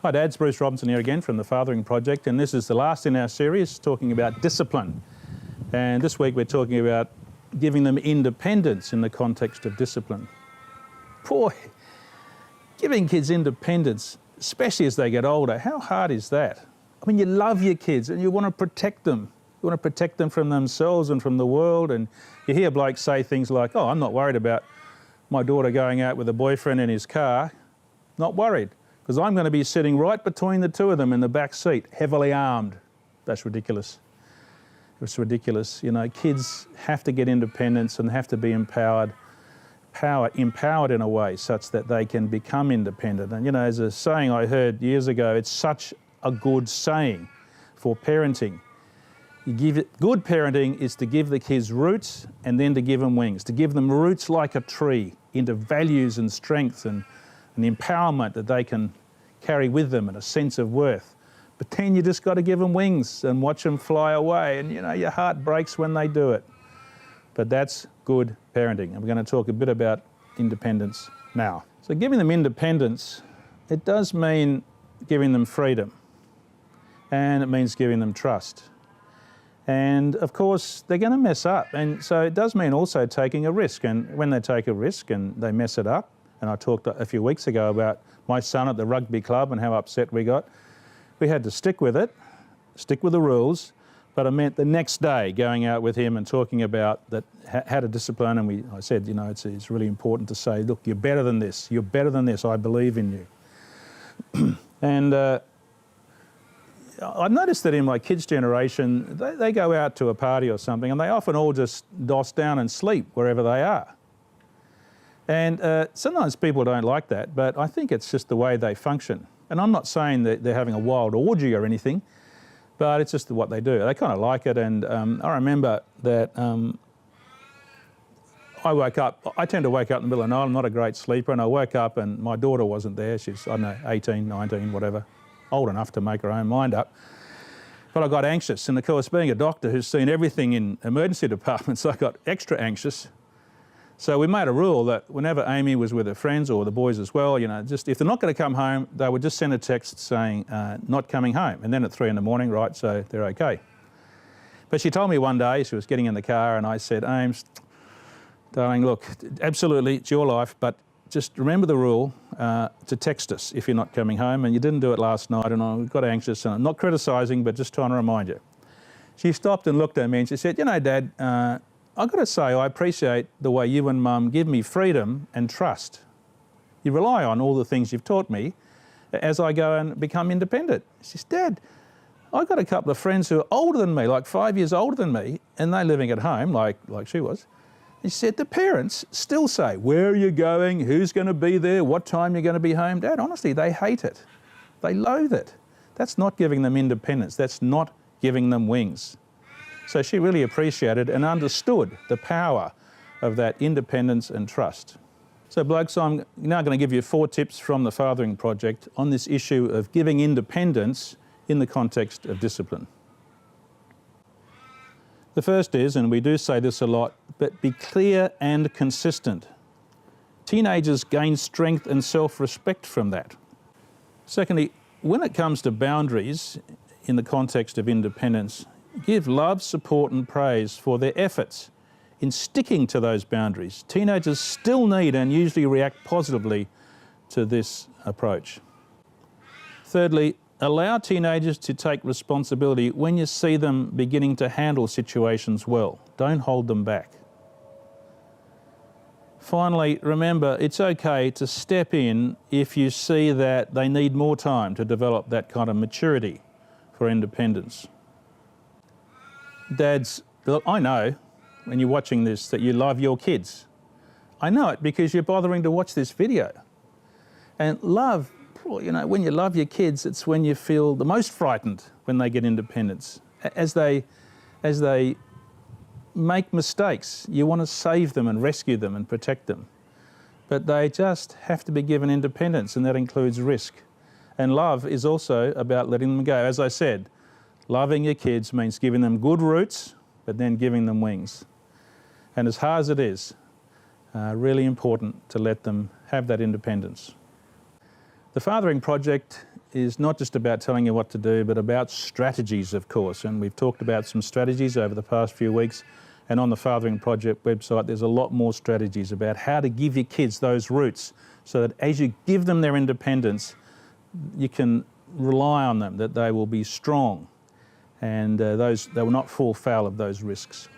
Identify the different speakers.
Speaker 1: Hi Dads, Bruce Robinson here again from the Fathering Project, and this is the last in our series talking about discipline. And this week we're talking about giving them independence in the context of discipline. Boy, giving kids independence, especially as they get older, how hard is that? I mean, you love your kids and you want to protect them. You want to protect them from themselves and from the world, and you hear blokes say things like, oh, I'm not worried about my daughter going out with a boyfriend in his car. Not worried, because I'm going to be sitting right between the two of them in the back seat, heavily armed. That's ridiculous. It's ridiculous. You know, kids have to get independence and have to be empowered in a way such that they can become independent. And you know, as a saying I heard years ago, it's such a good saying for parenting. Good parenting is to give the kids roots and then to give them wings, to give them roots like a tree into values and strength and an empowerment that they can carry with them and a sense of worth. But then you just got to give them wings and watch them fly away, and you know, your heart breaks when they do it. But that's good parenting, and we're going to talk a bit about independence now. So giving them independence, it does mean giving them freedom, and it means giving them trust. And of course, they're going to mess up, and so it does mean also taking a risk. And when they take a risk and they mess it up, and I talked a few weeks ago about my son at the rugby club and how upset we got. We had to stick with it, stick with the rules, but it meant the next day going out with him and talking about that, how to discipline. And I said, you know, it's really important to say, look, you're better than this. You're better than this. I believe in you. And I've noticed that in my kids' generation, they go out to a party or something and they often all just doss down and sleep wherever they are. And sometimes people don't like that, but I think it's just the way they function. And I'm not saying that they're having a wild orgy or anything, but it's just what they do. They kind of like it. And I remember that I tend to wake up in the middle of the night. I'm not a great sleeper, and I woke up and my daughter wasn't there. She's, I don't know, 18, 19, whatever, old enough to make her own mind up. But I got anxious, and of course, being a doctor who's seen everything in emergency departments, I got extra anxious. So we made a rule that whenever Amy was with her friends, or the boys as well, you know, just if they're not going to come home, they would just send a text saying, not coming home. And then at 3 in the morning, right, so they're okay. But she told me one day, she was getting in the car, and I said, Ames, darling, look, absolutely, it's your life, but just remember the rule to text us if you're not coming home. And you didn't do it last night, and I got anxious, and I'm not criticising, but just trying to remind you. She stopped and looked at me and she said, you know, Dad, I've got to say I appreciate the way you and Mum give me freedom and trust. You rely on all the things you've taught me as I go and become independent. She says, Dad, I've got a couple of friends who are older than me, like 5 years older than me, and they're living at home like she was. And she said, the parents still say, where are you going? Who's going to be there? What time you're going to be home? Dad, honestly, they hate it. They loathe it. That's not giving them independence. That's not giving them wings. So she really appreciated and understood the power of that independence and trust. So blokes, I'm now going to give you 4 tips from the Fathering Project on this issue of giving independence in the context of discipline. The first is, and we do say this a lot, but be clear and consistent. Teenagers gain strength and self-respect from that. Secondly, when it comes to boundaries in the context of independence, give love, support and praise for their efforts in sticking to those boundaries. Teenagers still need and usually react positively to this approach. Thirdly, allow teenagers to take responsibility when you see them beginning to handle situations well. Don't hold them back. Finally, remember, it's okay to step in if you see that they need more time to develop that kind of maturity for independence. Dads, look, I know when you're watching this that you love your kids. I know it because you're bothering to watch this video. And love, you know, when you love your kids, it's when you feel the most frightened when they get independence. As they make mistakes, you want to save them and rescue them and protect them. But they just have to be given independence, and that includes risk. And love is also about letting them go. As I said, loving your kids means giving them good roots, but then giving them wings. And as hard as it is, really important to let them have that independence. The Fathering Project is not just about telling you what to do, but about strategies, of course. And we've talked about some strategies over the past few weeks. And on the Fathering Project website, there's a lot more strategies about how to give your kids those roots so that as you give them their independence, you can rely on them, that they will be strong and they will not fall foul of those risks.